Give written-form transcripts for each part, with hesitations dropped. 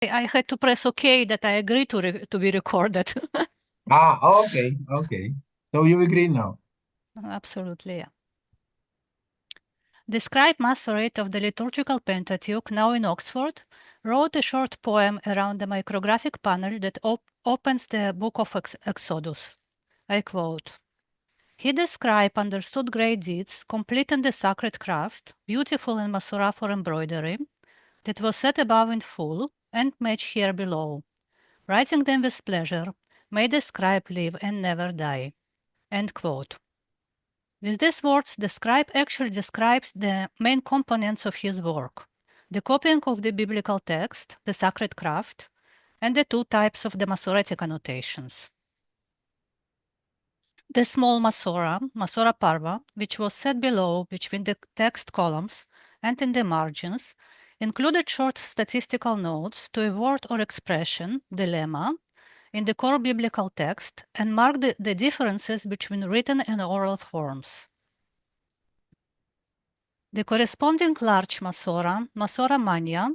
I had to press OK that I agree to be recorded. Okay, okay. So you agree now? Absolutely, yeah. The scribe Masorah of the liturgical Pentateuch, now in Oxford, wrote a short poem around the micrographic panel that opens the book of Exodus. I quote, "He, the scribe, understood great deeds, complete in the sacred craft, beautiful in Masorah for embroidery, that was set above in full, and matched here below. Writing them with pleasure, may the scribe live and never die." End quote. With these words, the scribe actually described the main components of his work: the copying of the biblical text, the sacred craft, and the two types of the Masoretic annotations. The small Masorah, Masorah Parva, which was set below between the text columns and in the margins, included short statistical notes to a word or expression, the lemma, in the core biblical text and marked the differences between written and oral forms. The corresponding large Masorah, Masorah Mania,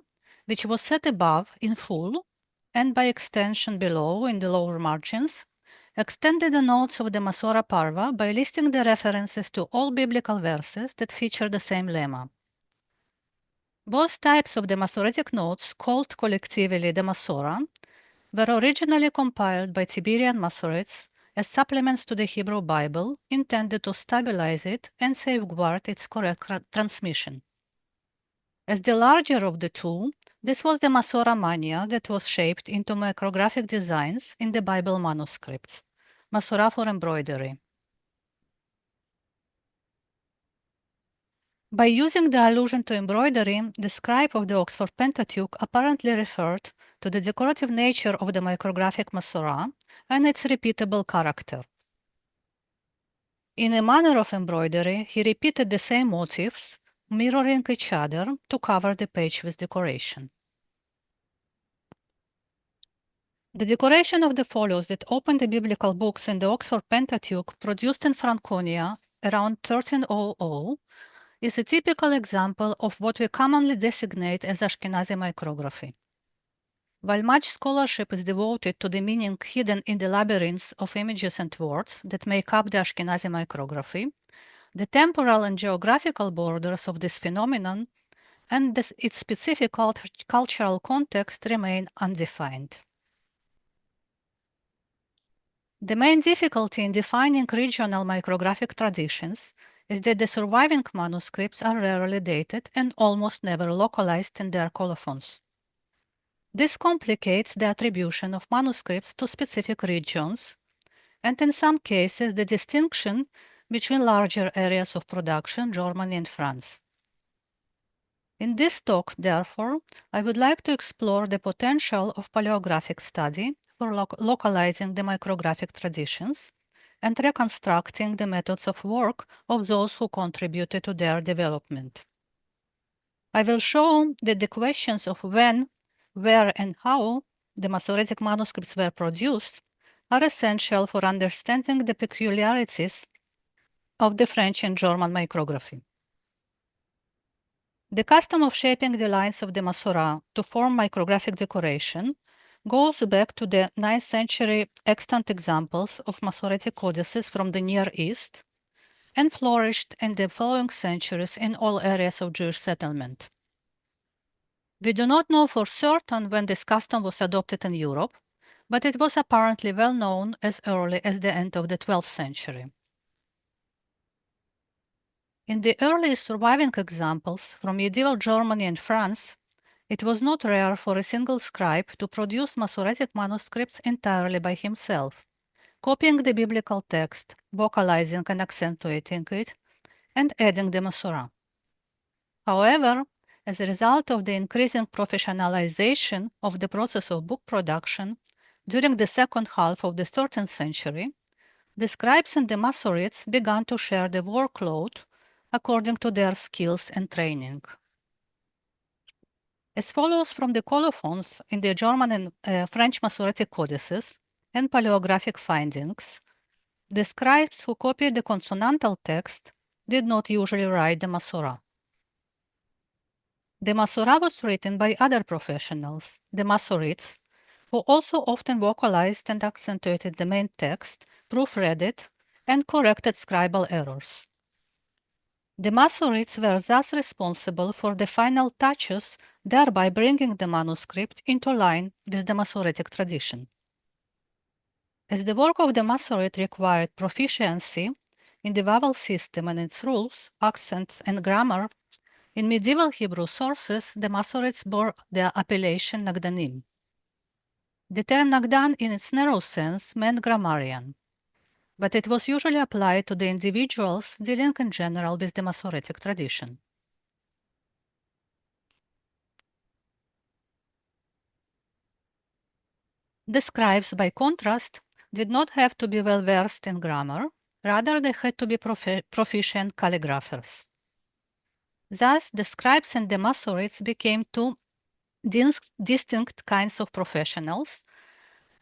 which was set above in full and by extension below in the lower margins, extended the notes of the Masorah Parva by listing the references to all biblical verses that feature the same lemma. Both types of the Masoretic notes, called collectively the Masorah, were originally compiled by Tiberian Masoretes as supplements to the Hebrew Bible, intended to stabilize it and safeguard its correct transmission. As the larger of the two, this was the Masorah Mania that was shaped into micrographic designs in the Bible manuscripts, Masorah for embroidery. By using the allusion to embroidery, the scribe of the Oxford Pentateuch apparently referred to the decorative nature of the micrographic Masorah and its repeatable character. In a manner of embroidery, he repeated the same motifs, mirroring each other to cover the page with decoration. The decoration of the folios that open the biblical books in the Oxford Pentateuch, produced in Franconia around 1300, is a typical example of what we commonly designate as Ashkenazi micrography. While much scholarship is devoted to the meaning hidden in the labyrinths of images and words that make up the Ashkenazi micrography, the temporal and geographical borders of this phenomenon and its specific cultural context remain undefined. The main difficulty in defining regional micrographic traditions is that the surviving manuscripts are rarely dated and almost never localized in their colophons. This complicates the attribution of manuscripts to specific regions, and in some cases the distinction between larger areas of production, Germany and France. In this talk, therefore, I would like to explore the potential of paleographic study for localizing the micrographic traditions and reconstructing the methods of work of those who contributed to their development. I will show that the questions of when, where, and how the Masoretic manuscripts were produced are essential for understanding the peculiarities of the French and German micrography. The custom of shaping the lines of the Masorah to form micrographic decoration goes back to the 9th century extant examples of Masoretic codices from the Near East and flourished in the following centuries in all areas of Jewish settlement. We do not know for certain when this custom was adopted in Europe, but it was apparently well known as early as the end of the 12th century. In the earliest surviving examples from medieval Germany and France, it was not rare for a single scribe to produce Masoretic manuscripts entirely by himself, copying the biblical text, vocalizing and accentuating it, and adding the Masorah. However, as a result of the increasing professionalization of the process of book production during the second half of the 13th century, the scribes and the Masoretes began to share the workload according to their skills and training. As follows from the colophons in the German and French Masoretic codices and paleographic findings, the scribes who copied the consonantal text did not usually write the Masorah. The Masorah was written by other professionals, the Masoretes, who also often vocalized and accentuated the main text, proofread it, and corrected scribal errors. The Masoretes were thus responsible for the final touches, thereby bringing the manuscript into line with the Masoretic tradition. As the work of the Masorete required proficiency in the vowel system and its rules, accents, and grammar, in medieval Hebrew sources, the Masoretes bore the appellation Nagdanim. The term Nagdan in its narrow sense meant grammarian, but it was usually applied to the individuals dealing in general with the Masoretic tradition. The scribes, by contrast, did not have to be well versed in grammar, rather, they had to be proficient calligraphers. Thus, the scribes and the Masoretes became two distinct kinds of professionals,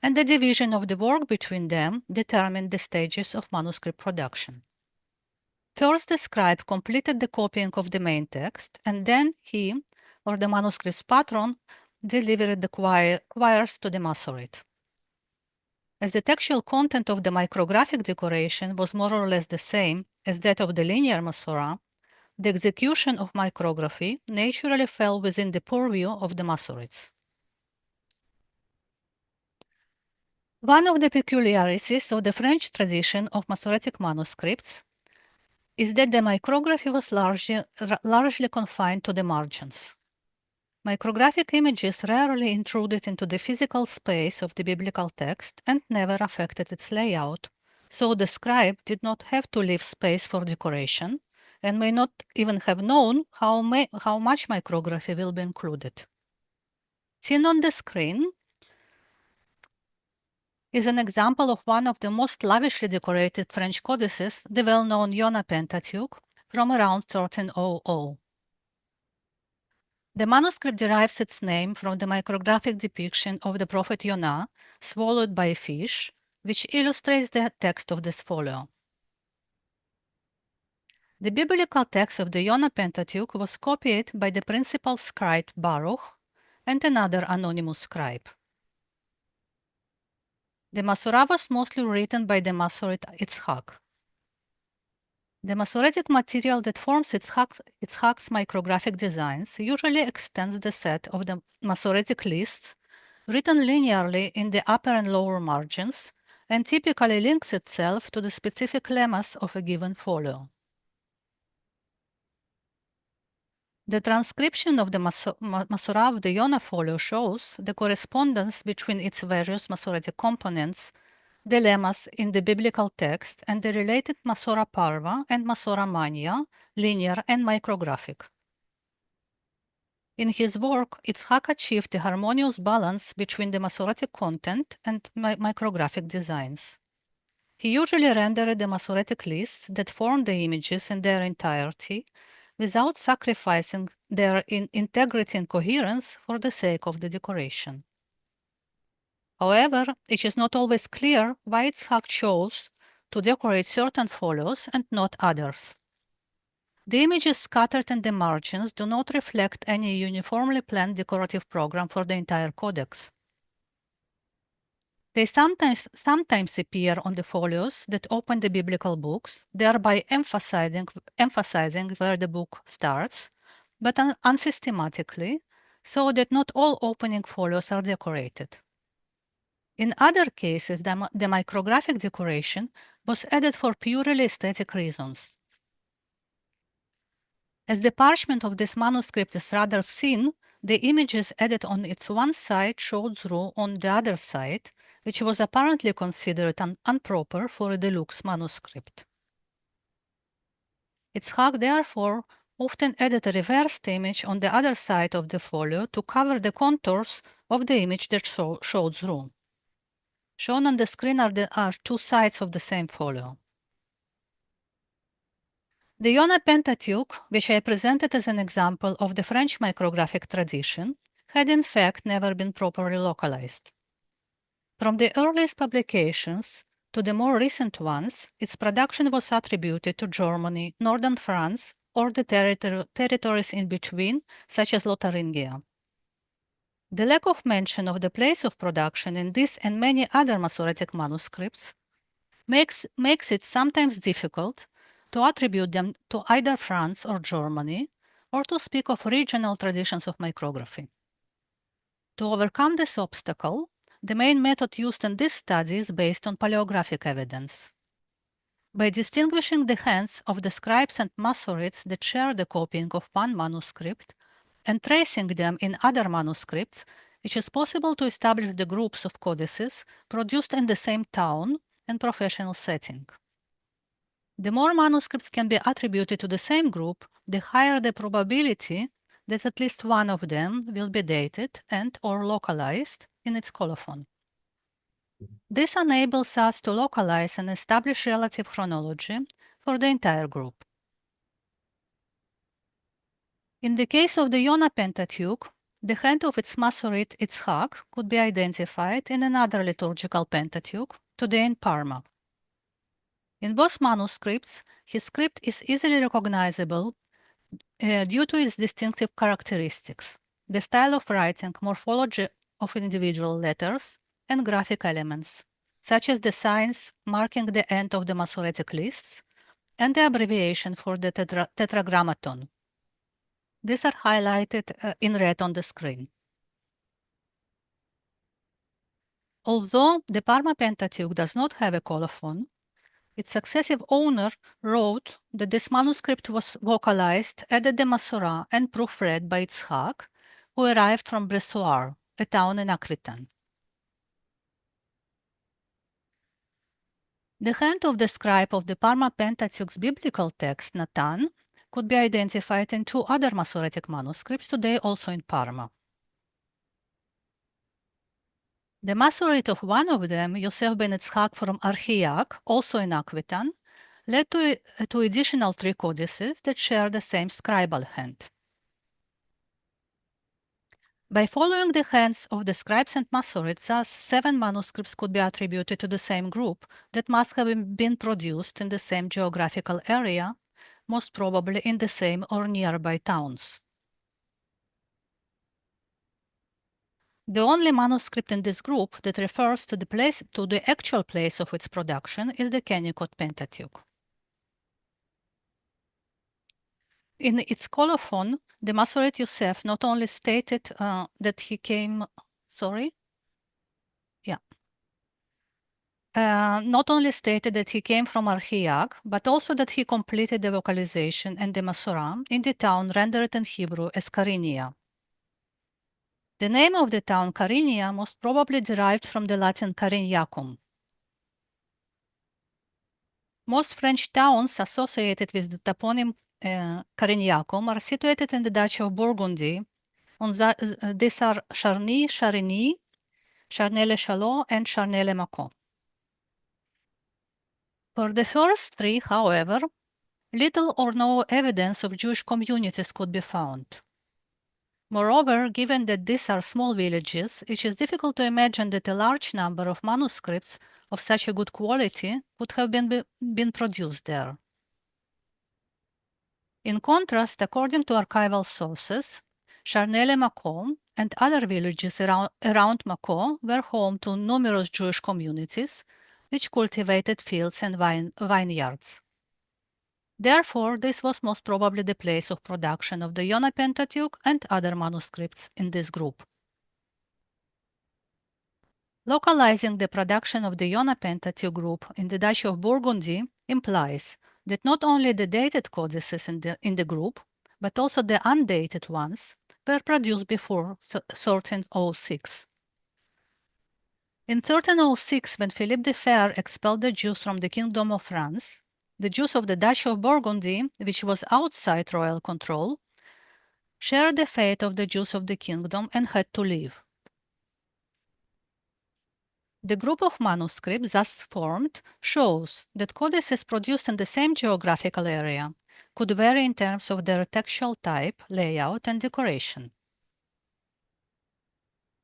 and the division of the work between them determined the stages of manuscript production. First, the scribe completed the copying of the main text, and then he, or the manuscript's patron, delivered the quires to the Masorete. As the textual content of the micrographic decoration was more or less the same as that of the linear Masorah, the execution of micrography naturally fell within the purview of the Masoretes. One of the peculiarities of the French tradition of Masoretic manuscripts is that the micrography was largely confined to the margins. Micrographic images rarely intruded into the physical space of the biblical text and never affected its layout, so the scribe did not have to leave space for decoration and may not even have known how much micrography will be included. Seen on the screen is an example of one of the most lavishly decorated French codices, the well-known Ilona Pentateuch from around 1300. The manuscript derives its name from the micrographic depiction of the prophet Yonah swallowed by a fish, which illustrates the text of this folio. The biblical text of the Yonah Pentateuch was copied by the principal scribe Baruch and another anonymous scribe. The Masorah was mostly written by the Masorete Itzhak. The Masoretic material that forms Itzhak's micrographic designs usually extends the set of the Masoretic lists written linearly in the upper and lower margins and typically links itself to the specific lemmas of a given folio. The transcription of the Masorah of the Yonah folio shows the correspondence between its various Masoretic components, the lemmas in the biblical text, and the related Masorah Parva and Masorah Mania, linear and micrographic. In his work, Itzhak achieved a harmonious balance between the Masoretic content and micrographic designs. He usually rendered the Masoretic lists that formed the images in their entirety without sacrificing their integrity and coherence for the sake of the decoration. However, it is not always clear why Itzhak chose to decorate certain folios and not others. The images scattered in the margins do not reflect any uniformly planned decorative program for the entire codex. They sometimes appear on the folios that open the biblical books, thereby emphasizing where the book starts, but unsystematically, so that not all opening folios are decorated. In other cases, the micrographic decoration was added for purely aesthetic reasons. As the parchment of this manuscript is rather thin, the images added on its one side showed through on the other side, which was apparently considered improper for a deluxe manuscript. Itzhak therefore often added a reversed image on the other side of the folio to cover the contours of the image that showed through. Shown on the screen are two sides of the same folio. The Yonah Pentateuch, which I presented as an example of the French micrographic tradition, had in fact never been properly localized. From the earliest publications to the more recent ones, its production was attributed to Germany, northern France, or the territories in between, such as Lotharingia. The lack of mention of the place of production in this and many other Masoretic manuscripts makes it sometimes difficult to attribute them to either France or Germany, or to speak of regional traditions of micrography. To overcome this obstacle, the main method used in this study is based on paleographic evidence. By distinguishing the hands of the scribes and Masoretes that share the copying of one manuscript and tracing them in other manuscripts, it is possible to establish the groups of codices produced in the same town and professional setting. The more manuscripts can be attributed to the same group, the higher the probability that at least one of them will be dated and/or localized in its colophon. This enables us to localize and establish relative chronology for the entire group. In the case of the Yonah Pentateuch, the hand of its Masorete Itzhak could be identified in another liturgical Pentateuch, today in Parma. In both manuscripts, his script is easily recognizable due to its distinctive characteristics, the style of writing, morphology of individual letters, and graphic elements, such as the signs marking the end of the Masoretic lists and the abbreviation for the tetragrammaton. These are highlighted in red on the screen. Although the Parma Pentateuch does not have a colophon, its successive owner wrote that this manuscript was vocalized, added the Masorah, and proofread by Itzhak, who arrived from Bressuar, a town in Aquitaine. The hand of the scribe of the Parma Pentateuch's biblical text, Nathan, could be identified in two other Masoretic manuscripts, today also in Parma. The Masorete of one of them, Yosef ben Itzhak from Archiac, also in Aquitaine, led to additional three codices that share the same scribal hand. By following the hands of the scribes and Masoretes, thus 7 manuscripts could be attributed to the same group that must have been produced in the same geographical area, most probably in the same or nearby towns. The only manuscript in this group that refers to the actual place of its production is the Kennicott Pentateuch. In its colophon, the Masorete Yosef not only stated that he came, not only stated that he came from Archiac, but also that he completed the vocalization and the Masorah in the town rendered in Hebrew as Carinia. The name of the town Carinia most probably derived from the Latin Cariniacum. Most French towns associated with the toponym Cariniacum are situated in the Duchy of Burgundy. These are Charny, Charigny, Charnay-le-Châlons, and Charnay-le-Macon. For the first three, however, little or no evidence of Jewish communities could be found. Moreover, given that these are small villages, it is difficult to imagine that a large number of manuscripts of such a good quality would have been produced there. In contrast, according to archival sources, Charnay-le-Macon and other villages around Macon were home to numerous Jewish communities, which cultivated fields and vineyards. Therefore, this was most probably the place of production of the Yonah Pentateuch and other manuscripts in this group. Localizing the production of the Yonah Pentateuch group in the Duchy of Burgundy implies that not only the dated codices in the group, but also the undated ones were produced before 1306. In 1306, when Philippe the Fair expelled the Jews from the Kingdom of France, the Jews of the Duchy of Burgundy, which was outside royal control, shared the fate of the Jews of the kingdom and had to leave. The group of manuscripts thus formed shows that codices produced in the same geographical area could vary in terms of their textual type, layout, and decoration.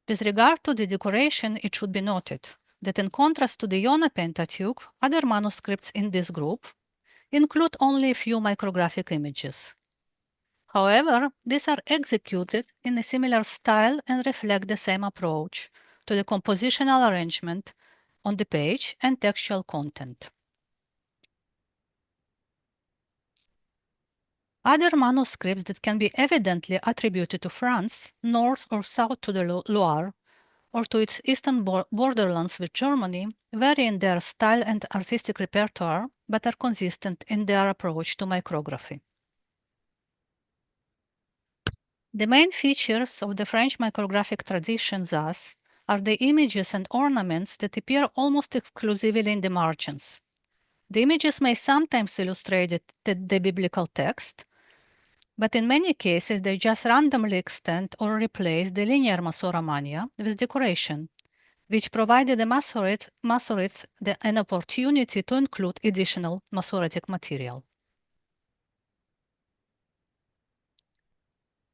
With regard to the decoration, it should be noted that in contrast to the Yonah Pentateuch, other manuscripts in this group include only a few micrographic images, However, these are executed in a similar style and reflect the same approach to the compositional arrangement on the page and textual content. Other manuscripts that can be evidently attributed to France, north or south to the Loire, or to its eastern borderlands with Germany, vary in their style and artistic repertoire, but are consistent in their approach to micrography. The main features of the French micrographic tradition, thus, are the images and ornaments that appear almost exclusively in the margins. The images may sometimes illustrate the biblical text, but in many cases they just randomly extend or replace the linear Masorah mania with decoration, which provided the Masoretes an opportunity to include additional Masoretic material.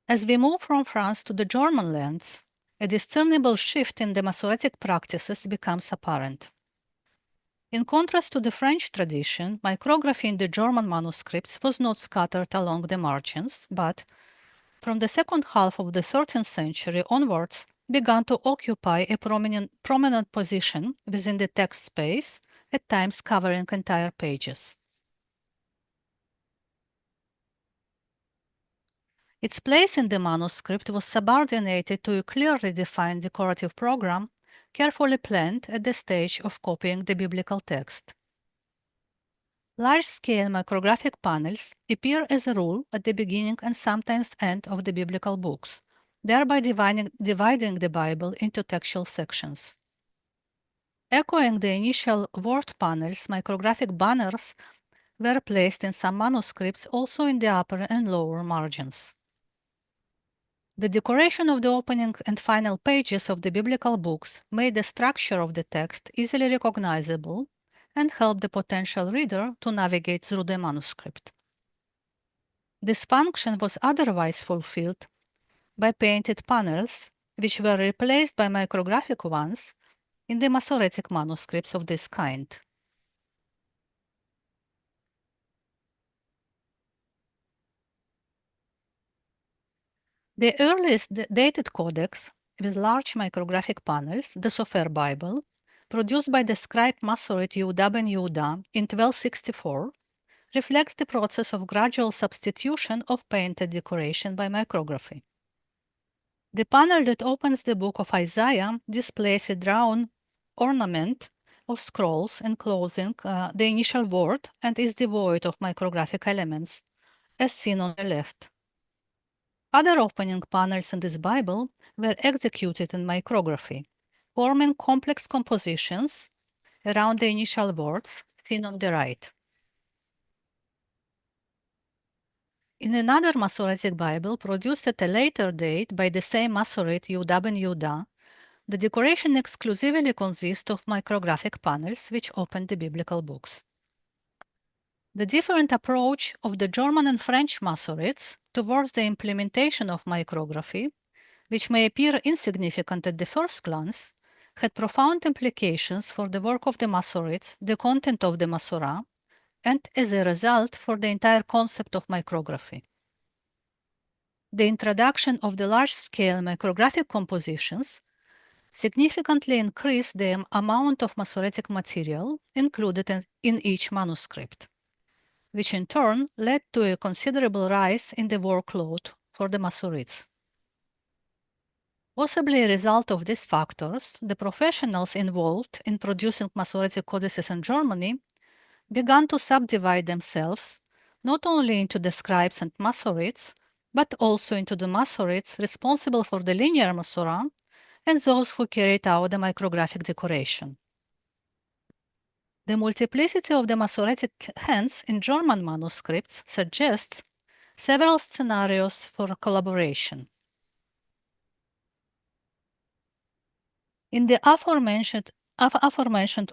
As we move from France to the German lands, a discernible shift in the Masoretic practices becomes apparent. In contrast to the French tradition, micrography in the German manuscripts was not scattered along the margins, but, from the second half of the 13th century onwards, began to occupy a prominent position within the text space, at times covering entire pages. Its place in the manuscript was subordinated to a clearly defined decorative program, carefully planned at the stage of copying the biblical text. Large-scale micrographic panels appear as a rule at the beginning and sometimes end of the biblical books, thereby dividing the Bible into textual sections. Echoing the initial word panels, micrographic banners were placed in some manuscripts also in the upper and lower margins. The decoration of the opening and final pages of the biblical books made the structure of the text easily recognizable and helped the potential reader to navigate through the manuscript. This function was otherwise fulfilled by painted panels, which were replaced by micrographic ones in the Masoretic manuscripts of this kind. The earliest dated codex with large micrographic panels, the Sofer Bible, produced by the scribe Masorete Yehuda ben Yehuda in 1264, reflects the process of gradual substitution of painted decoration by micrography. The panel that opens the book of Isaiah displays a drawn ornament of scrolls enclosing the initial word and is devoid of micrographic elements, as seen on the left. Other opening panels in this Bible were executed in micrography, forming complex compositions around the initial words seen on the right. In another Masoretic Bible produced at a later date by the same Masorete Yehuda ben Yehuda, the decoration exclusively consists of micrographic panels which open the biblical books. The different approach of the German and French Masoretes towards the implementation of micrography, which may appear insignificant at the first glance, had profound implications for the work of the Masoretes, the content of the Masorah, and as a result for the entire concept of micrography. The introduction of the large-scale micrographic compositions significantly increased the amount of Masoretic material included in each manuscript, which in turn led to a considerable rise in the workload for the Masoretes. Possibly a result of these factors, the professionals involved in producing Masoretic codices in Germany began to subdivide themselves not only into the scribes and Masoretes, but also into the Masoretes responsible for the linear Masorah and those who carried out the micrographic decoration. The multiplicity of the Masoretic hands in German manuscripts suggests several scenarios for collaboration. In the aforementioned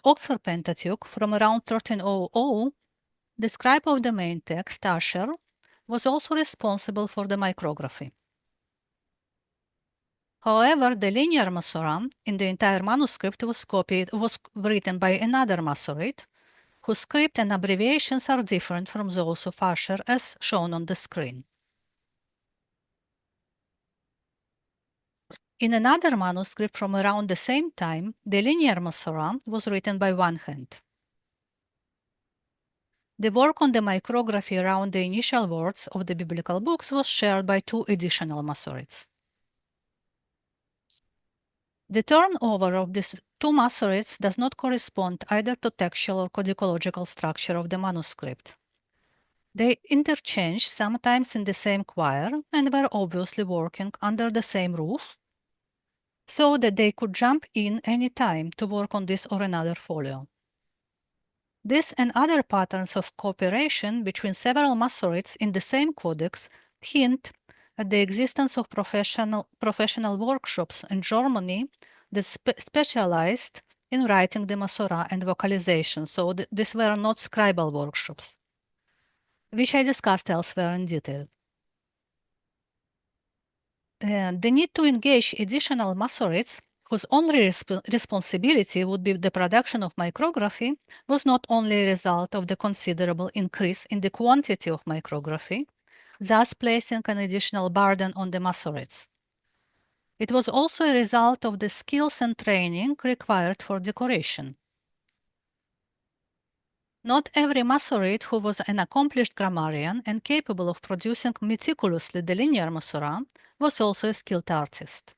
Oxford Pentateuch from around 1300, the scribe of the main text, Asher, was also responsible for the micrography. However, the linear Masorah in the entire manuscript was written by another Masorete, whose script and abbreviations are different from those of Asher as shown on the screen. In another manuscript from around the same time, the linear Masorah was written by one hand. The work on the micrography around the initial words of the biblical books was shared by two additional Masoretes. The turnover of these two Masoretes does not correspond either to textual or codicological structure of the manuscript. They interchanged sometimes in the same choir and were obviously working under the same roof, so that they could jump in any time to work on this or another folio. This and other patterns of cooperation between several Masoretes in the same codex hint at the existence of professional workshops in Germany that specialized in writing the Masorah and vocalization, so these were not scribal workshops, which I discussed elsewhere in detail. The need to engage additional Masoretes whose only responsibility would be the production of micrography was not only a result of the considerable increase in the quantity of micrography, thus placing an additional burden on the Masoretes. It was also a result of the skills and training required for decoration. Not every Masorete who was an accomplished grammarian and capable of producing meticulously the linear Masorah was also a skilled artist.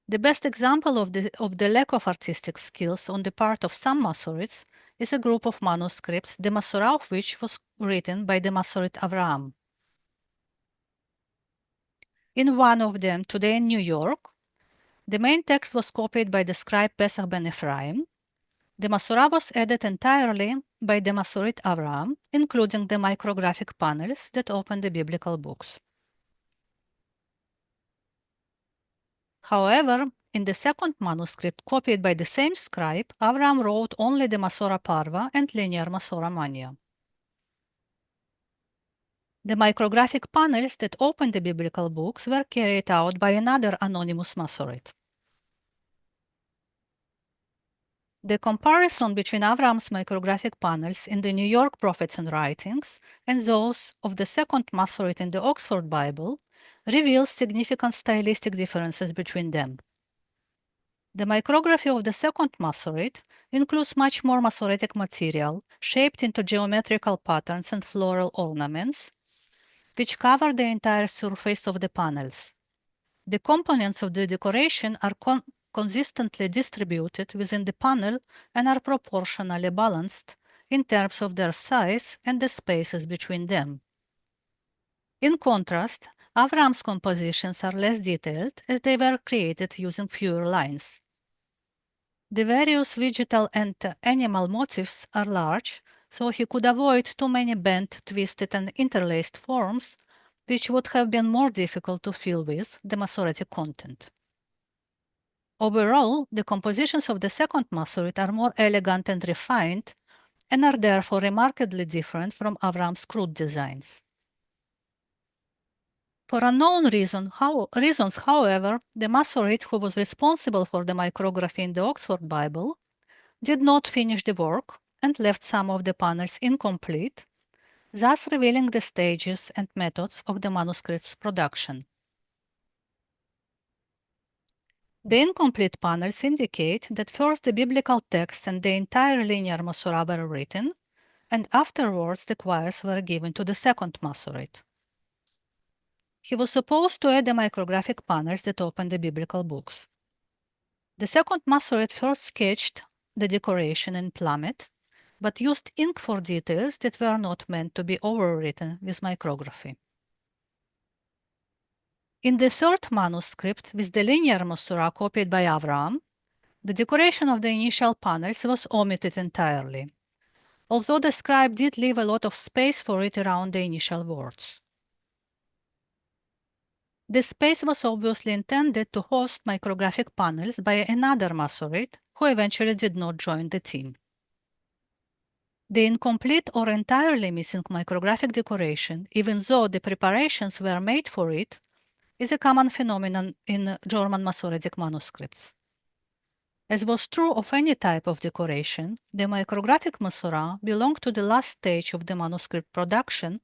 The best example of the lack of artistic skills on the part of some Masoretes is a group of manuscripts, the Masorah of which was written by the Masorete Avraham. In one of them, today in New York, the main text was copied by the scribe Pesach ben Ephraim. The Masorah was added entirely by the Masorete Avraham, including the micrographic panels that open the biblical books. However, in the second manuscript copied by the same scribe, Avraham wrote only the Masorah Parva and linear Masorah Mania. The micrographic panels that open the biblical books were carried out by another anonymous Masorete. The comparison between Avraham's micrographic panels in the New York Prophets and Writings and those of the second Masorete in the Oxford Bible reveals significant stylistic differences between them. The micrography of the second Masorete includes much more Masoretic material, shaped into geometrical patterns and floral ornaments, which cover the entire surface of the panels. The components of the decoration are consistently distributed within the panel and are proportionally balanced in terms of their size and the spaces between them. In contrast, Avraham's compositions are less detailed as they were created using fewer lines. The various vegetal and animal motifs are large, so he could avoid too many bent, twisted, and interlaced forms, which would have been more difficult to fill with the Masoretic content. Overall, the compositions of the second Masorete are more elegant and refined, and are therefore remarkably different from Avraham's crude designs. For unknown reasons, however, the Masorete who was responsible for the micrography in the Oxford Bible did not finish the work and left some of the panels incomplete, thus revealing the stages and methods of the manuscript's production. The incomplete panels indicate that first the biblical text and the entire linear Masorah were written, and afterwards the choirs were given to the second Masorete. He was supposed to add the micrographic panels that open the biblical books. The second Masorete first sketched the decoration in plummet, but used ink for details that were not meant to be overwritten with micrography. In the third manuscript, with the linear Masorah copied by Avraham, the decoration of the initial panels was omitted entirely, although the scribe did leave a lot of space for it around the initial words. This space was obviously intended to host micrographic panels by another Masorete, who eventually did not join the team. The incomplete or entirely missing micrographic decoration, even though the preparations were made for it, is a common phenomenon in German Masoretic manuscripts. As was true of any type of decoration, the micrographic Masorah belonged to the last stage of the manuscript production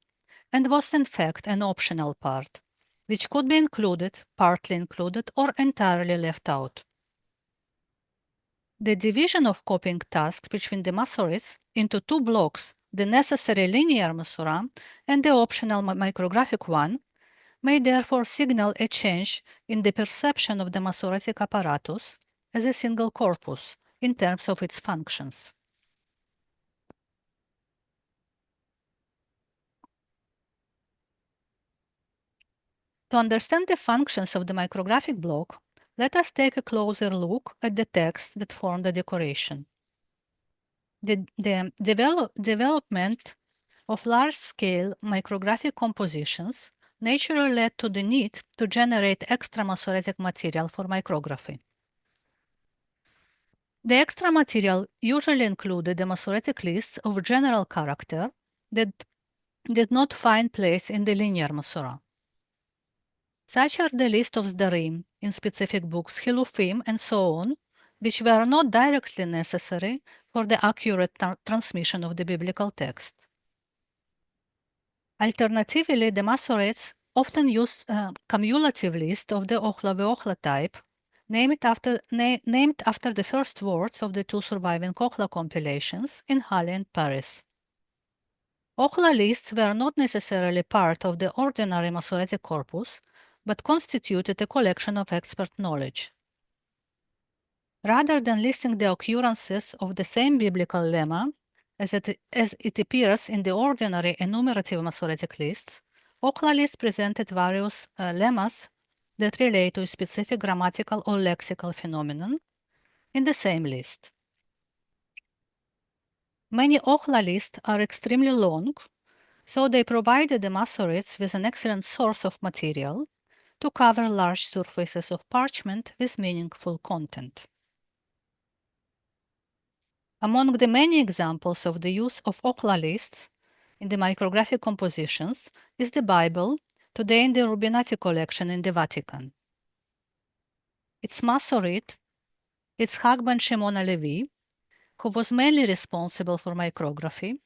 and was in fact an optional part, which could be included, partly included, or entirely left out. The division of copying tasks between the Masoretes into two blocks, the necessary linear Masorah and the optional micrographic one, may therefore signal a change in the perception of the Masoretic apparatus as a single corpus in terms of its functions. To understand the functions of the micrographic block, let us take a closer look at the texts that form the decoration. The development of large-scale micrographic compositions naturally led to the need to generate extra Masoretic material for micrography. The extra material usually included the Masoretic lists of general character that did not find place in the linear Masorah. Such are the list of Sdarim in specific books, Hilufim, and so on, which were not directly necessary for the accurate transmission of the biblical text. Alternatively, the Masoretes often use a cumulative list of the Ochla ve'Ochla type, named after the first words of the two surviving Ochla compilations in Halle and Paris. Ochla lists were not necessarily part of the ordinary Masoretic corpus, but constituted a collection of expert knowledge. Rather than listing the occurrences of the same biblical lemma as it appears in the ordinary enumerative Masoretic lists, Ochla lists presented various lemmas that relate to a specific grammatical or lexical phenomenon in the same list. Many Ochla lists are extremely long, so they provided the Masoretes with an excellent source of material to cover large surfaces of parchment with meaningful content. Among the many examples of the use of Ochla lists in the micrographic compositions is the Bible, today in the Rubinati collection in the Vatican. Its Masorete, Yitzhak ben Shimon HaLevi, who was mainly responsible for micrography,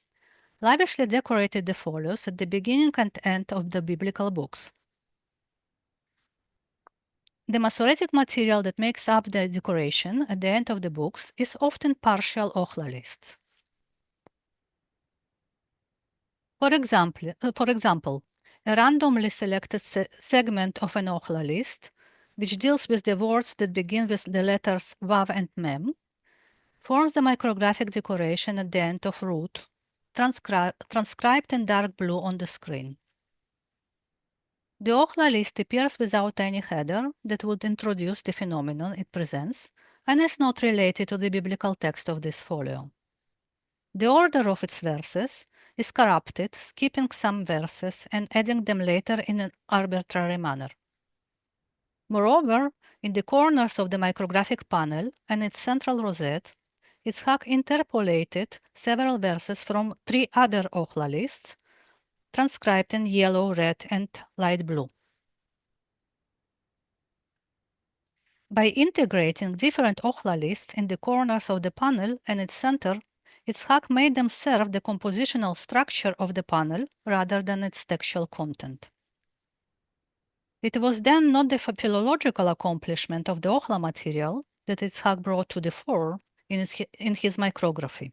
lavishly decorated the folios at the beginning and end of the biblical books. The Masoretic material that makes up the decoration at the end of the books is often partial Ochla lists. For example, a randomly selected segment of an Ochla list, which deals with the words that begin with the letters Vav and Mem, forms the micrographic decoration at the end of root, transcribed in dark blue on the screen. The Ochla list appears without any header that would introduce the phenomenon it presents and is not related to the biblical text of this folio. The order of its verses is corrupted, skipping some verses and adding them later in an arbitrary manner. Moreover, in the corners of the micrographic panel and its central rosette, Yitzhak interpolated several verses from three other Ochla lists, transcribed in yellow, red, and light blue. By integrating different Ochla lists in the corners of the panel and its center, Yitzhak made them serve the compositional structure of the panel rather than its textual content. It was then not the philological accomplishment of the Ochla material that Yitzhak brought to the fore in his micrography.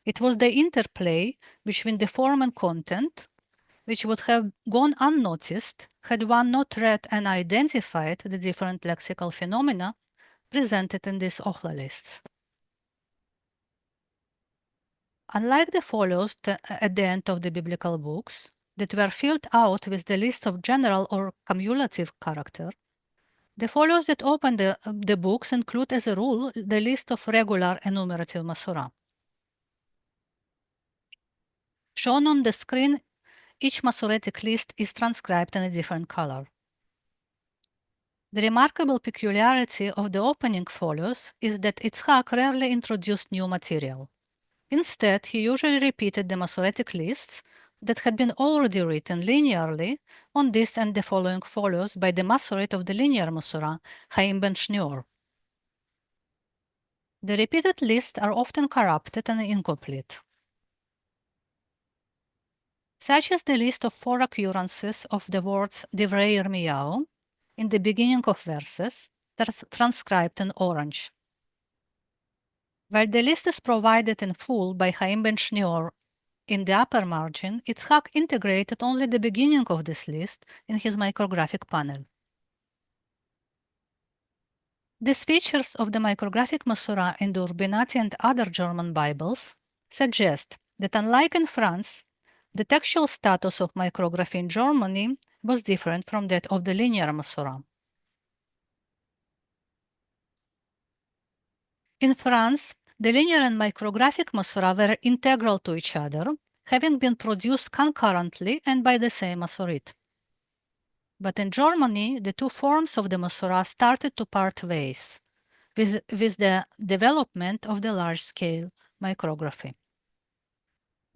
It was the interplay between the form and content, which would have gone unnoticed had one not read and identified the different lexical phenomena presented in these Ochla lists. Unlike the folios at the end of the biblical books that were filled out with the list of general or cumulative character, the folios that open the books include, as a rule, the list of regular enumerative Masorah. Shown on the screen, each Masoretic list is transcribed in a different color. The remarkable peculiarity of the opening folios is that Yitzhak rarely introduced new material. Instead, he usually repeated the Masoretic lists that had been already written linearly on this and the following folios by the Masorete of the linear Masorah, Chaim ben Shnior. The repeated lists are often corrupted and incomplete. such as the list of 4 occurrences of the words Divrei Yirmiyahu in the beginning of verses, that's transcribed in orange. While the list is provided in full by Chaim Ben Shnior in the upper margin, Itzhak integrated only the beginning of this list in his micrographic panel. These features of the micrographic Masorah in the Urbinati and other German Bibles suggest that, unlike in France, the textual status of micrography in Germany was different from that of the linear Masorah. In France, the linear and micrographic Masorah were integral to each other, having been produced concurrently and by the same Masorit. But in Germany, the two forms of the Masorah started to part ways with the development of the large-scale micrography.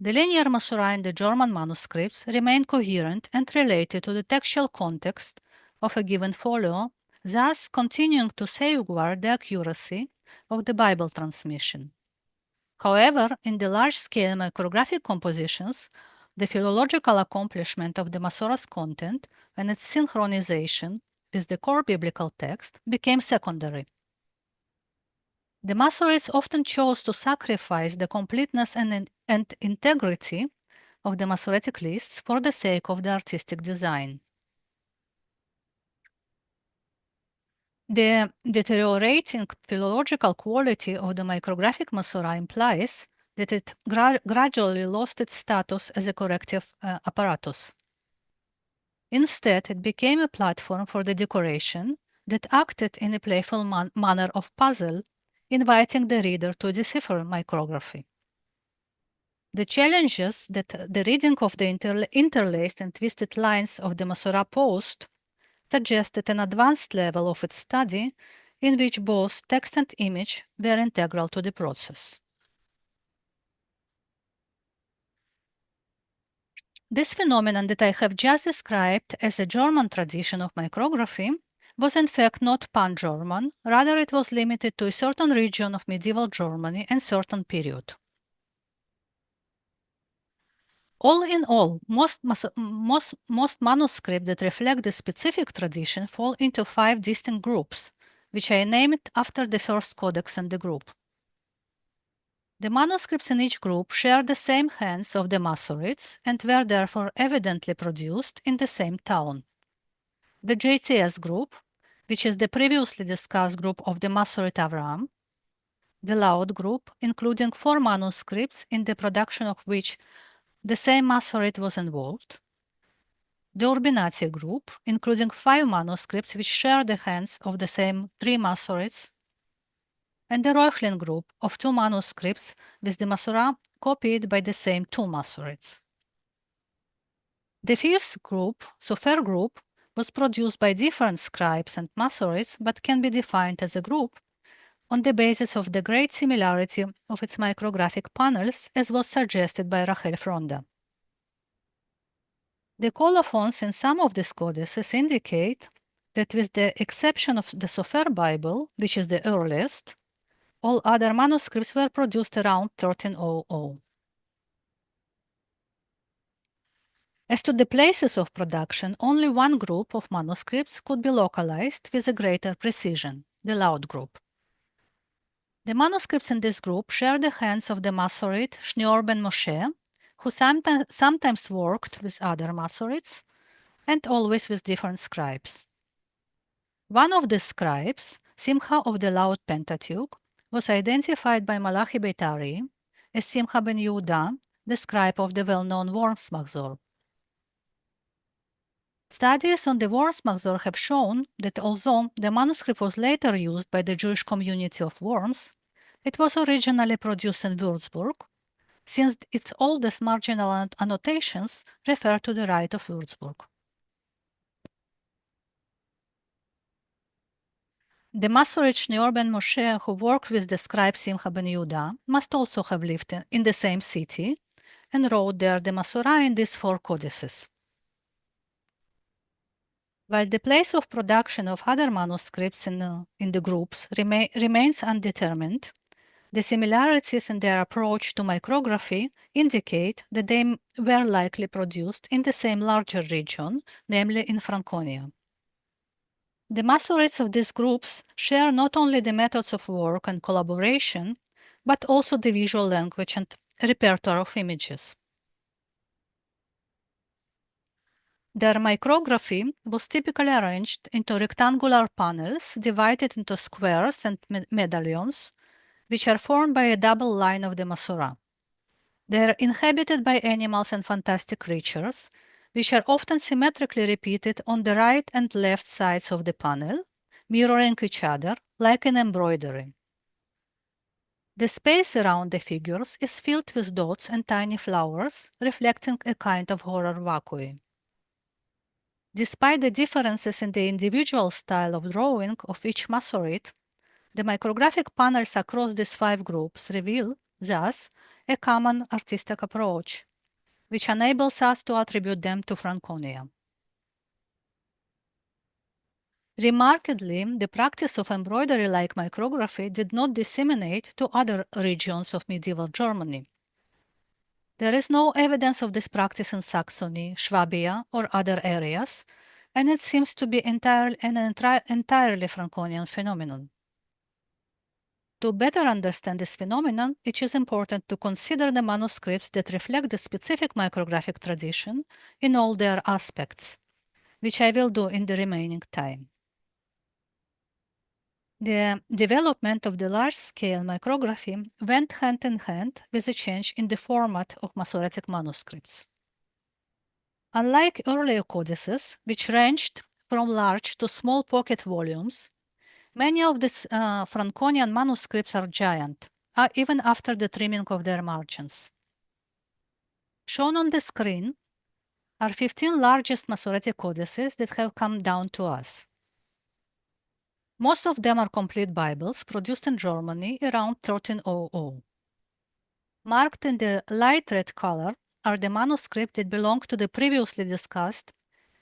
The linear Masorah in the German manuscripts remain coherent and related to the textual context of a given folio, thus continuing to safeguard the accuracy of the Bible transmission. However, in the large-scale micrographic compositions, the philological accomplishment of the Masorah's content and its synchronization with the core biblical text became secondary. The Masoretes often chose to sacrifice the completeness and integrity of the Masoretic lists for the sake of the artistic design. The deteriorating philological quality of the micrographic Masorah implies that it gradually lost its status as a corrective apparatus. Instead, it became a platform for the decoration that acted in a playful manner of puzzle, inviting the reader to decipher micrography. The challenges that the reading of the interlaced and twisted lines of the Masorah posed suggested an advanced level of its study in which both text and image were integral to the process. This phenomenon that I have just described as a German tradition of micrography was in fact not pan-German, rather it was limited to a certain region of medieval Germany and certain period. All in all, most manuscripts that reflect the specific tradition fall into 5 distinct groups, which I named after the first codex in the group. The manuscripts in each group share the same hands of the Masoretes and were therefore evidently produced in the same town. The JCS group, which is the previously discussed group of the Masoret Avraham, the Laud group, including 4 manuscripts in the production of which the same Masoret was involved, the Urbinati group, including 5 manuscripts which share the hands of the same 3 Masorets, and the Reuchlin group of 2 manuscripts with the Masorah copied by the same 2 Masorets. The 5th group, Sofer group, was produced by different scribes and Masorets but can be defined as a group on the basis of the great similarity of its micrographic panels, as was suggested by Rachel Fronda. The colophons in some of these codices indicate that, with the exception of the Sofer Bible, which is the earliest, all other manuscripts were produced around 1300. As to the places of production, only one group of manuscripts could be localized with a greater precision, the Laud group. The manuscripts in this group share the hands of the Masoret Shnior ben Moshe, who sometimes worked with other Masorets and always with different scribes. One of the scribes, Simcha of the Laud Pentateuch, was identified by Malachi Beitari as Simcha ben Yehuda, the scribe of the well-known Worms Machzor. Studies on the Worms Machzor have shown that although the manuscript was later used by the Jewish community of Worms, it was originally produced in Würzburg, since its oldest marginal annotations refer to the Rite of Würzburg. The Masoret Shnior ben Moshe, who worked with the scribe Simcha ben Yehuda, must also have lived in the same city and wrote there the Masorah in these 4 codices. While the place of production of other manuscripts in the groups remains undetermined, The similarities in their approach to micrography indicate that they were likely produced in the same larger region, namely in Franconia. The Masoretes of these groups share not only the methods of work and collaboration, but also the visual language and repertoire of images. Their micrography was typically arranged into rectangular panels divided into squares and medallions, which are formed by a double line of the Masorah. They are inhabited by animals and fantastic creatures, which are often symmetrically repeated on the right and left sides of the panel, mirroring each other like an embroidery. The space around the figures is filled with dots and tiny flowers, reflecting a kind of horror vacuum. Despite the differences in the individual style of drawing of each Masorete, the micrographic panels across these 5 groups reveal, thus, a common artistic approach, which enables us to attribute them to Franconia. Remarkably, the practice of embroidery-like micrography did not disseminate to other regions of medieval Germany. There is no evidence of this practice in Saxony, Swabia, or other areas, and it seems to be entirely Franconian phenomenon. To better understand this phenomenon, it is important to consider the manuscripts that reflect the specific micrographic tradition in all their aspects, which I will do in the remaining time. The development of the large-scale micrography went hand in hand with a change in the format of Masoretic manuscripts. Unlike earlier codices, which ranged from large to small pocket volumes, many of these Franconian manuscripts are giant, even after the trimming of their margins. Shown on the screen are 15 largest Masoretic codices that have come down to us. Most of them are complete Bibles produced in Germany around 1300. Marked in the light red color are the manuscripts that belong to the previously discussed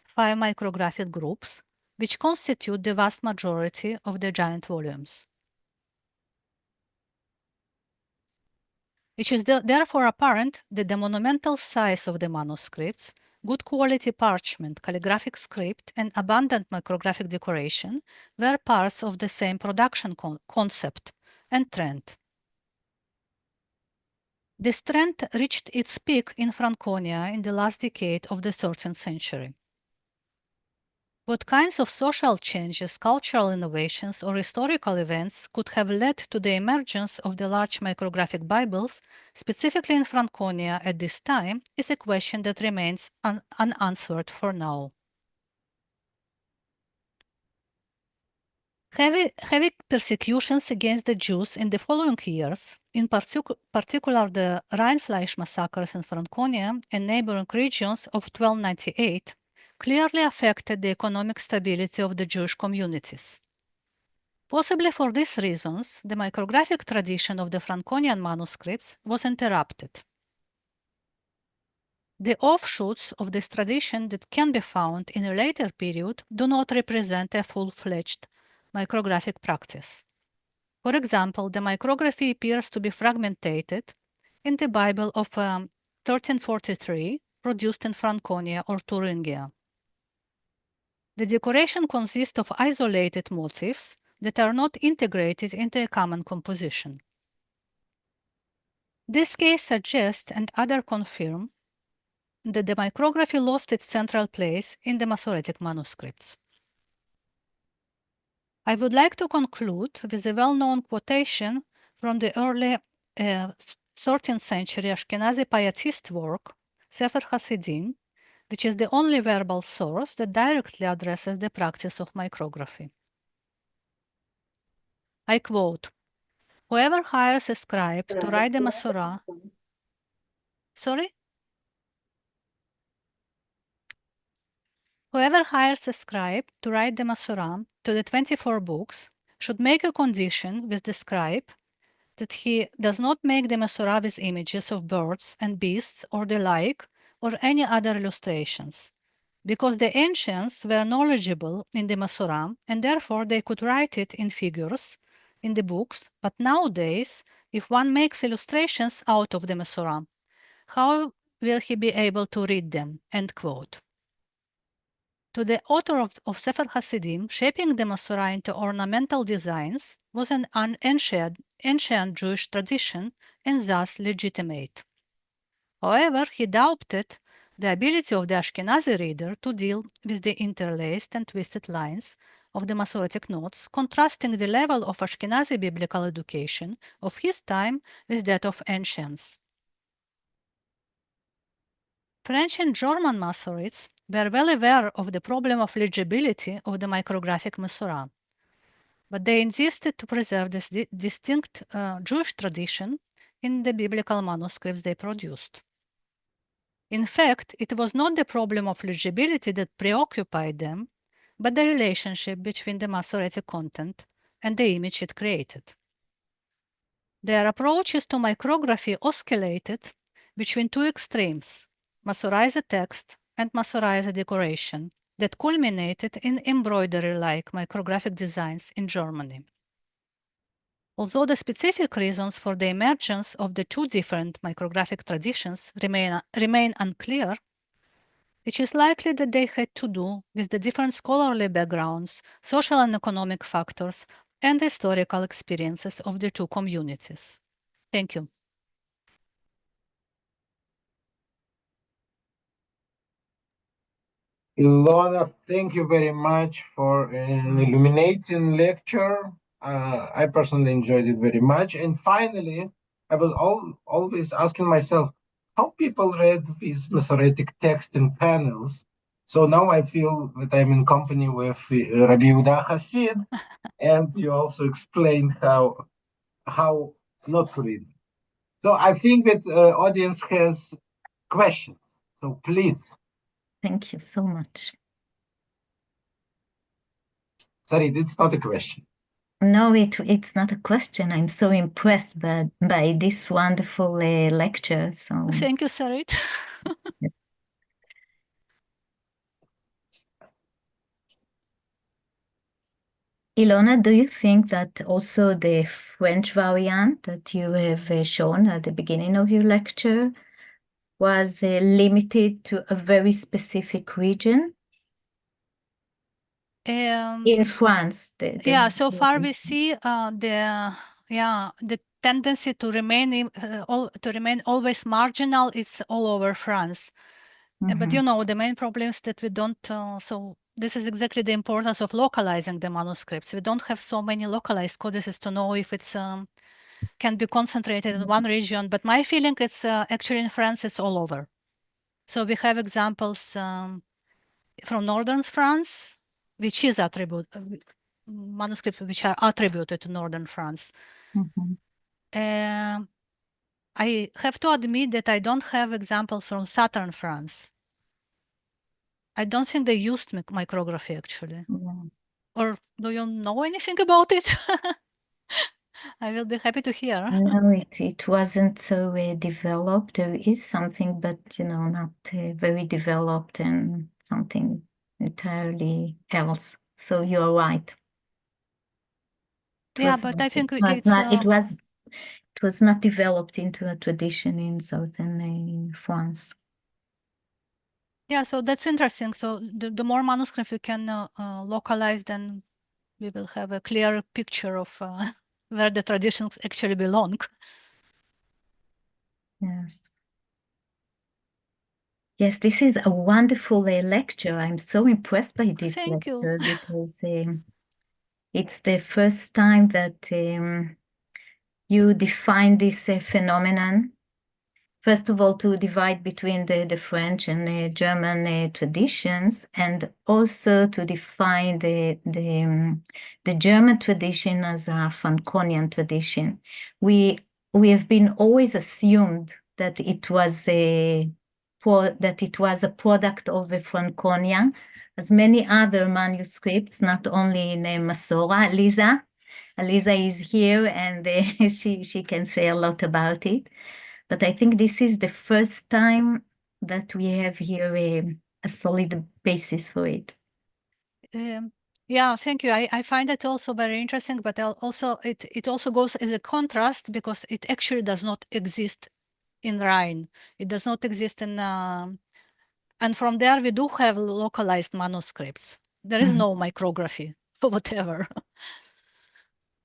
5 micrographic groups, which constitute the vast majority of the giant volumes. It is therefore apparent that the monumental size of the manuscripts, good quality parchment, calligraphic script, and abundant micrographic decoration were parts of the same production concept and trend. This trend reached its peak in Franconia in the last decade of the 13th century. What kinds of social changes, cultural innovations, or historical events could have led to the emergence of the large micrographic Bibles, specifically in Franconia at this time, is a question that remains unanswered for now. Heavy persecutions against the Jews in the following years, in particular the Rheinfleisch massacres in Franconia and neighboring regions of 1298, clearly affected the economic stability of the Jewish communities. Possibly for these reasons, the micrographic tradition of the Franconian manuscripts was interrupted. The offshoots of this tradition that can be found in a later period do not represent a full-fledged micrographic practice. For example, the micrography appears to be fragmented in the Bible of 1343, produced in Franconia or Thuringia. The decoration consists of isolated motifs that are not integrated into a common composition. This case suggests and others confirm that the micrography lost its central place in the Masoretic manuscripts. I would like to conclude with a well-known quotation from the early 13th century Ashkenazi pietist work, Sefer Hasidim, which is the only verbal source that directly addresses the practice of micrography. I quote, "Whoever hires a scribe to write the Masorah..." Sorry? Whoever hires a scribe to write the Masorah to the 24 books should make a condition with the scribe that he does not make the Masorah with images of birds and beasts or the like, or any other illustrations, because the ancients were knowledgeable in the Masorah and therefore they could write it in figures in the books, but nowadays, if one makes illustrations out of the Masorah, how will he be able to read them? End quote. To the author of Sefer Hasidim, shaping the Masorah into ornamental designs was an ancient Jewish tradition and thus legitimate. However, he doubted the ability of the Ashkenazi reader to deal with the interlaced and twisted lines of the Masoretic notes, contrasting the level of Ashkenazi biblical education of his time with that of ancients. French and German Masoretes were well aware of the problem of legibility of the micrographic Masorah, but they insisted to preserve this distinct Jewish tradition in the biblical manuscripts they produced. In fact, it was not the problem of legibility that preoccupied them, but the relationship between the Masoretic content and the image it created. Their approaches to micrography oscillated between two extremes, Masorah as a text and Masorah as a decoration, that culminated in embroidery-like micrographic designs in Germany. Although the specific reasons for the emergence of the two different micrographic traditions remain unclear, it is likely that they had to do with the different scholarly backgrounds, social and economic factors, and historical experiences of the two communities. Thank you. Ilona, thank you very much for an illuminating lecture. I personally enjoyed it very much. And finally, I was always asking myself how people read these Masoretic text in panels. So now I feel that I'm in company with Rabbi Yehuda Hasid, and you also explained how not to read. So I think that audience has questions. So please. Thank you so much. Sorry, it's not a question. No, it's not a question. I'm so impressed by this wonderful lecture. So Thank you, Sarit. Ilona, do you think that also the French variant that you have shown at the beginning of your lecture was limited to a very specific region? In France. So far we see the tendency to remain always marginal. It's all over France. But you know, the main problem is that we don't. So this is exactly the importance of localizing the manuscripts. We don't have so many localized codices to know if it's can be concentrated in one region. But my feeling is actually in France it's all over. So we have examples from northern France, which is manuscripts which are attributed to northern France. I have to admit that I don't have examples from southern France. I don't think they used micrography actually. Or do you know anything about it? I will be happy to hear. No, it wasn't so developed. There is something, but not very developed, and something entirely else. So you're right. But I think it was not developed into a tradition in southern France. Yeah, so that's interesting. So the more manuscripts we can localize, then we will have a clear picture of where the traditions actually belong. Yes. Yes, this is a wonderful lecture. I'm so impressed by this lecture because it's the first time that you define this phenomenon. First of all, to divide between the French and German traditions, and also to define the German tradition as a Franconian tradition. We have been always assumed that it was a product of Franconia, as many other manuscripts, not only in Masorah. Lisa is here, and she can say a lot about it. But I think this is the first time that we have here a solid basis for it. Yeah, thank you. I find it also very interesting, but also it also goes as a contrast because it actually does not exist in Rhine. It does not exist in, and from there we do have localized manuscripts. There is no micrography or whatever.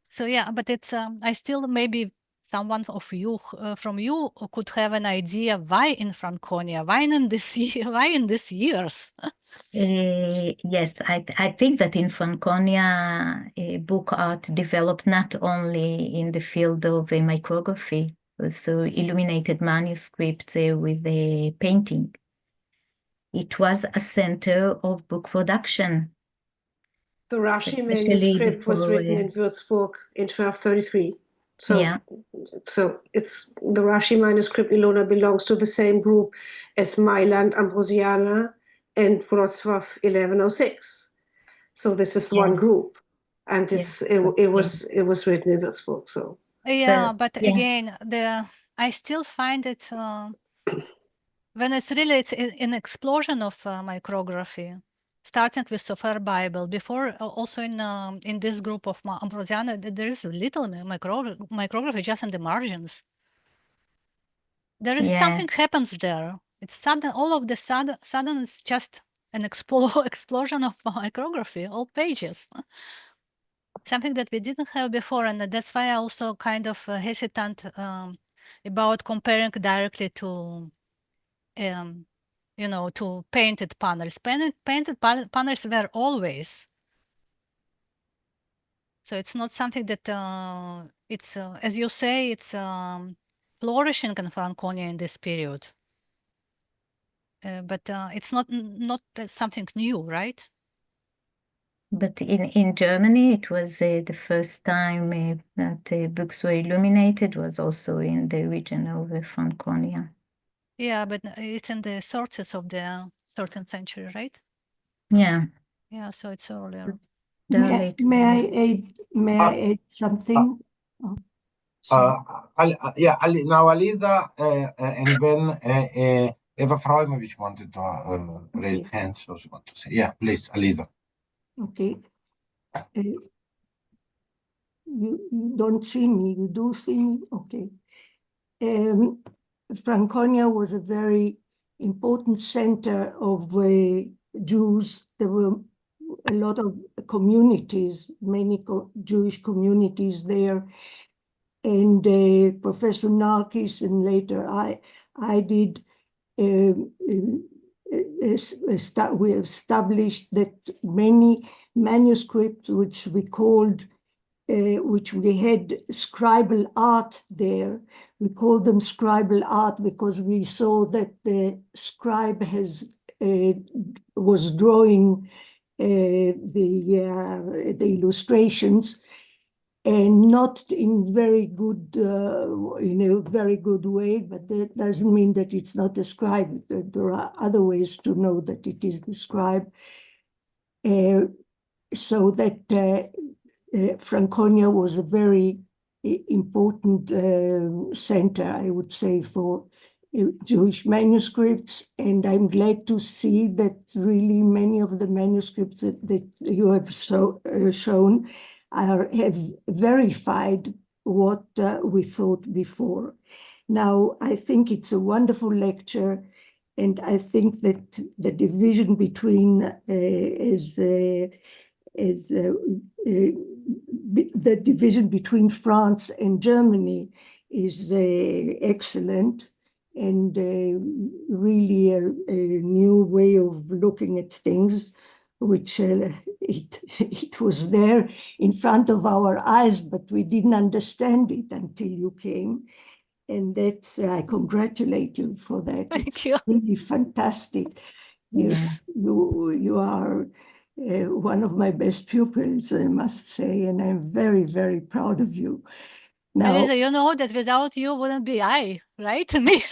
So yeah, but it's I still maybe someone of you from you could have an idea why in Franconia, why in this year, why in these years. Yes, I think that in Franconia, book art developed not only in the field of micrography, also illuminated manuscripts with painting. It was a center of book production. The Rashi manuscript was written in Würzburg in 1233. So, yeah. So it's the Rashi manuscript, Ilona, belongs to the same group as Mailand Ambrosiana and Wrocław 1106. So this is one group, and it was written in Würzburg. So yeah, but again, I still find it when it's really an explosion of micrography, starting with Sofer Bible. Before, also in this group of Ambrosiana, there is little micrography just in the margins. There is something happens there. It's sudden. All of the sudden it's just an explosion of micrography, all pages. Something that we didn't have before, and that's why I also kind of hesitant about comparing directly to, you know, to painted panels. Painted panels were always. So it's not something that it's, as you say, it's flourishing in Franconia in this period. But it's not something new, right? But in Germany, it was the first time that books were illuminated was also in the region of Franconia. Yeah, but it's in the sources of the 13th century, right? Yeah. Yeah, so it's earlier. May I add something? Yeah, now Aliza and then Eva Freumovich wanted to raise hands, so she wanted to say, yeah, please, Aliza. Okay. You don't see me, you do see me? Okay. Franconia was a very important center of Jews. There were a lot of communities, many Jewish communities there. And Professor Narkiss and later I did, we established that many manuscripts which we called, which we had scribal art there. We called them scribal art because we saw that the scribe was drawing the illustrations, and not in very good, in a very good way, but that doesn't mean that it's not a scribe. There are other ways to know that it is the scribe. So that Franconia was a very important center, I would say, for Jewish manuscripts, and I'm glad to see that really many of the manuscripts that you have shown have verified what we thought before. Now, I think it's a wonderful lecture, and I think that the division between the division between France and Germany is excellent, and really a new way of looking at things, which it was there in front of our eyes, but we didn't understand it until you came. And that's, I congratulate you for that. Thank you. Really fantastic. You are one of my best pupils, I must say, and I'm very, very proud of you. Now, Aliza, you know that without you wouldn't be I, right? Me.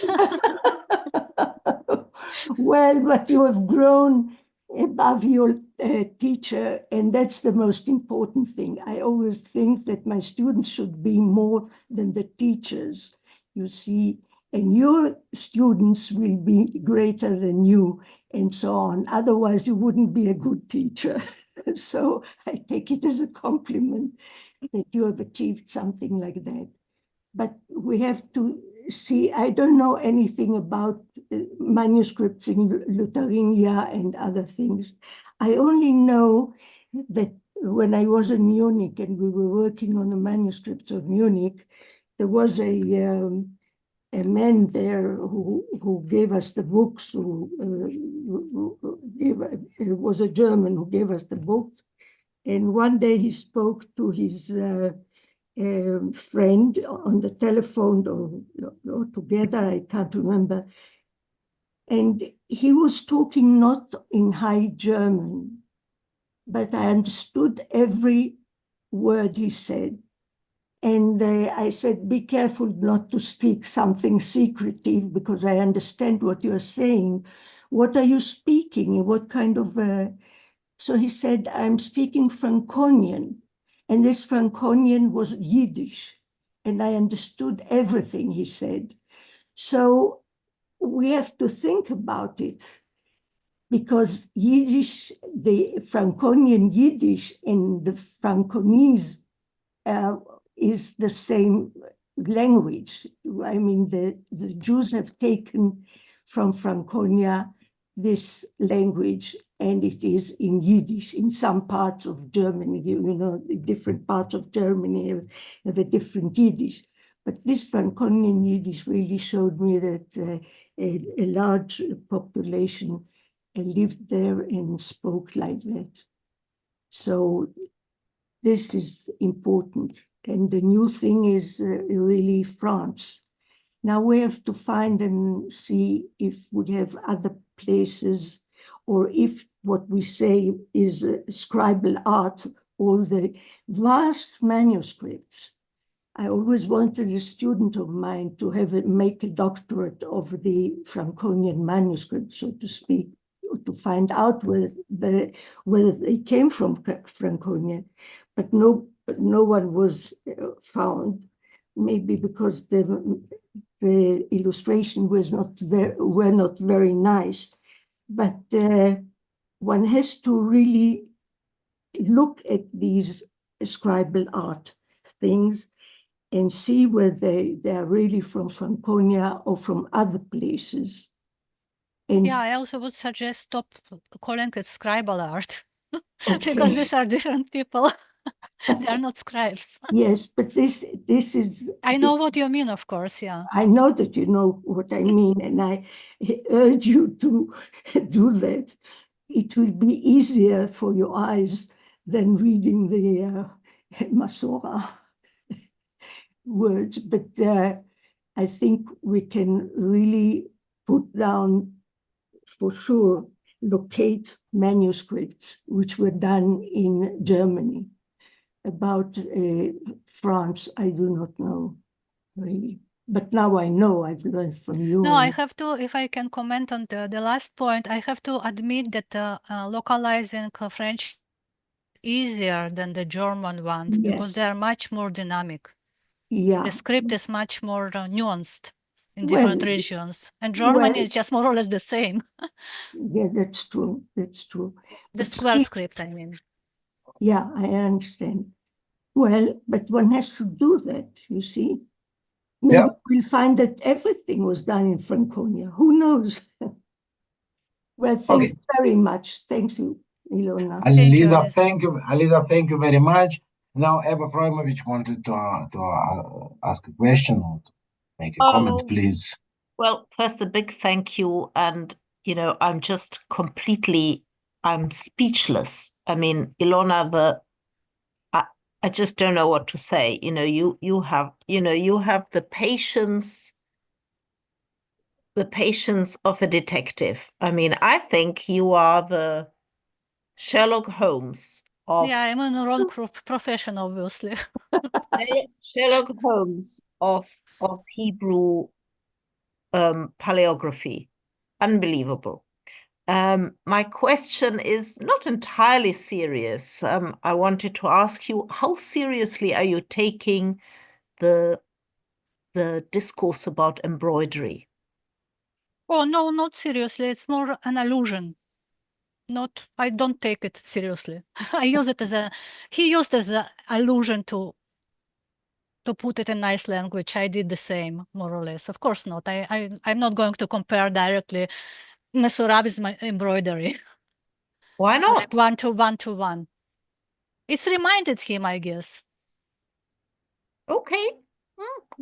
Well, but you have grown above your teacher, and that's the most important thing. I always think that my students should be more than the teachers, you see, and your students will be greater than you, and so on. Otherwise, you wouldn't be a good teacher. So I take it as a compliment that you have achieved something like that. But we have to see, I don't know anything about manuscripts in Lutherania and other things. I only know that when I was in Munich and we were working on the manuscripts of Munich, there was a man there who gave us the books, who was a German who gave us the books. And one day he spoke to his friend on the telephone or together, I can't remember. And he was talking not in high German, but I understood every word he said. And I said, be careful not to speak something secretive because I understand what you're saying. What are you speaking? What kind of... So he said, I'm speaking Franconian. And this Franconian was Yiddish. And I understood everything he said. So we have to think about it because Yiddish, the Franconian Yiddish and the Franconese is the same language. I mean, the Jews have taken from Franconia this language, and it is in Yiddish. In some parts of Germany, you know, different parts of Germany have a different Yiddish. But this Franconian Yiddish really showed me that a large population lived there and spoke like that. So this is important. And the new thing is really France. Now we have to find and see if we have other places or if what we say is scribal art, all the vast manuscripts. I always wanted a student of mine to make a doctorate of the Franconian manuscript, so to speak, to find out whether they came from Franconia. But no one was found, maybe because the illustration were not very nice. But one has to really look at these scribal art things and see whether they are really from Franconia or from other places. And yeah, I also would suggest stop calling it scribal art because these are different people. They are not scribes. Yes, but this is... I know what you mean, of course, yeah. I know that you know what I mean, and I urge you to do that. It will be easier for your eyes than reading the Masorah words, but I think we can really put down, for sure, locate manuscripts which were done in Germany. About France, I do not know, really. But now I know, I've learned from you. No, I have to, if I can comment on the last point, I have to admit that localizing French easier than the German ones because they are much more dynamic. Yeah. The script is much more nuanced in different regions, and German is just more or less the same. Yeah, that's true. That's true. The square script, I mean. Yeah, I understand. Well, but one has to do that, you see. Maybe we'll find that everything was done in Franconia. Who knows? Well, thank you very much. Thank you, Ilona. Alida, thank you. Alida, thank you very much. Now, Eva Froimovich wanted to ask a question or to make a comment, please. Well, first, a big thank you. And, you know, I'm just I'm speechless. I mean, Ilona, I just don't know what to say. You know, you have the patience of a detective. I mean, I think you are the Sherlock Holmes of... Yeah, I'm an wrong profession, obviously. Sherlock Holmes of Hebrew paleography. Unbelievable. My question is not entirely serious. I wanted to ask you, how seriously are you taking the discourse about embroidery? Oh, no, not seriously. It's more an allusion. not, I don't take it seriously. I use it as he used as an allusion to put it in nice language. I did the same, more or less. Of course not. I'm not going to compare directly Masorah with my embroidery. Why not? Like 1 to 1 to 1. It's reminded him, I guess. Okay.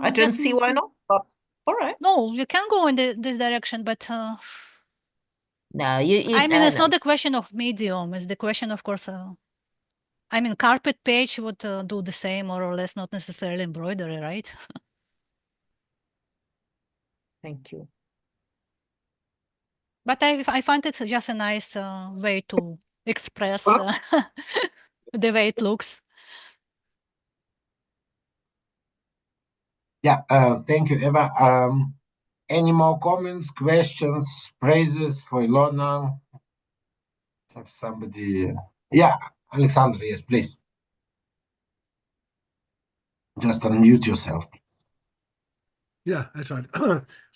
I don't see why not, but all right. No, you can go in this direction, but no, I mean, it's not the question of medium. It's the question, of course. I mean, carpet page would do the same, more or less, not necessarily embroidery, right? Thank you. But I find it's just a nice way to express the way it looks. Yeah, thank you, Eva. Any more comments, questions, praises for Ilona? If somebody, yeah, Alexandra, yes, please. Just unmute yourself. Yeah, I tried.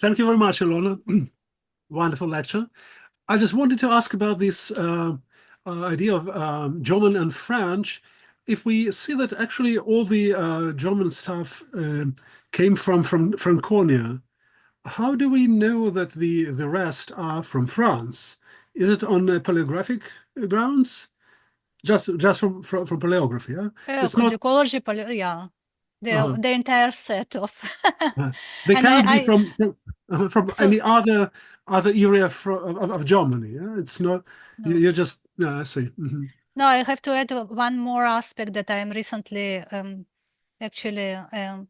Thank you very much, Ilona. Wonderful lecture. I just wanted to ask about this idea of German and French. If we see that actually all the German stuff came from Franconia, how do we know that the rest are from France? Is it on paleographic grounds? Just from paleography, yeah? It's Codicology, yeah. The entire set of. They cannot be from any other area of Germany. Yeah? It's not. No. You're just. I see. No, I have to add one more aspect that I am recently. Actually,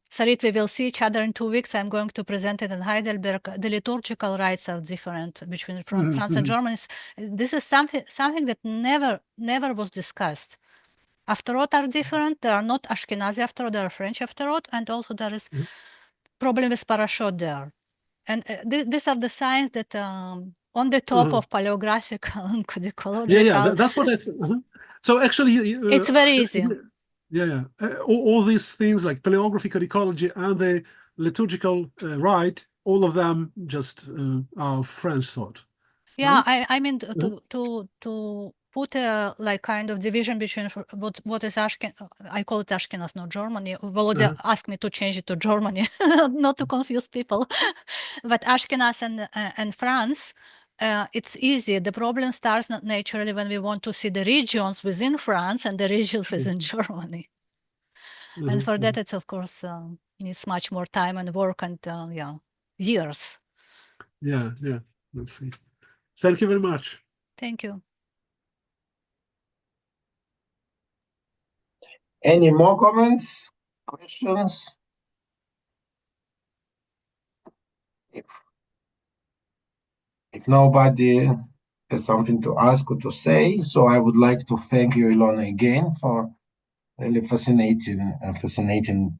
Sarit, we will see each other in 2 weeks. I'm going to present it in Heidelberg. The liturgical rites are different between France and Germany. This is something that never was discussed. Afterot are different. They are not Ashkenazi Afterot, they are French Afterot, and also there is problem with parashot there. And these are the signs that on the top of paleographic and codicological. Yeah, that's what I think. So actually, it's very easy. Yeah. All these things like paleography, codicology, and the liturgical rite, all of them just are French thought. Yeah, right? I mean to put a like kind of division between what is I call it Ashkenaz, not Germany. Volodya asked me to change it to Germany, not to confuse people. But Ashkenaz and France, it's easy. The problem starts naturally when we want to see the regions within France and the regions within Germany. And for that, it's of course needs much more time and work and years. Yeah. Let's see. Thank you very much. Thank you. Any more comments, questions? If nobody has something to ask or to say, so I would like to thank you, Ilona, again for really fascinating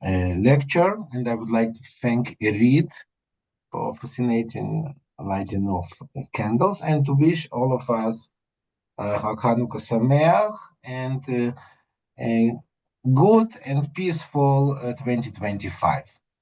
lecture, and I would like to thank Irit for fascinating lighting of candles, and to wish all of us Chag Hanukkah Sameach and a good and peaceful 2025.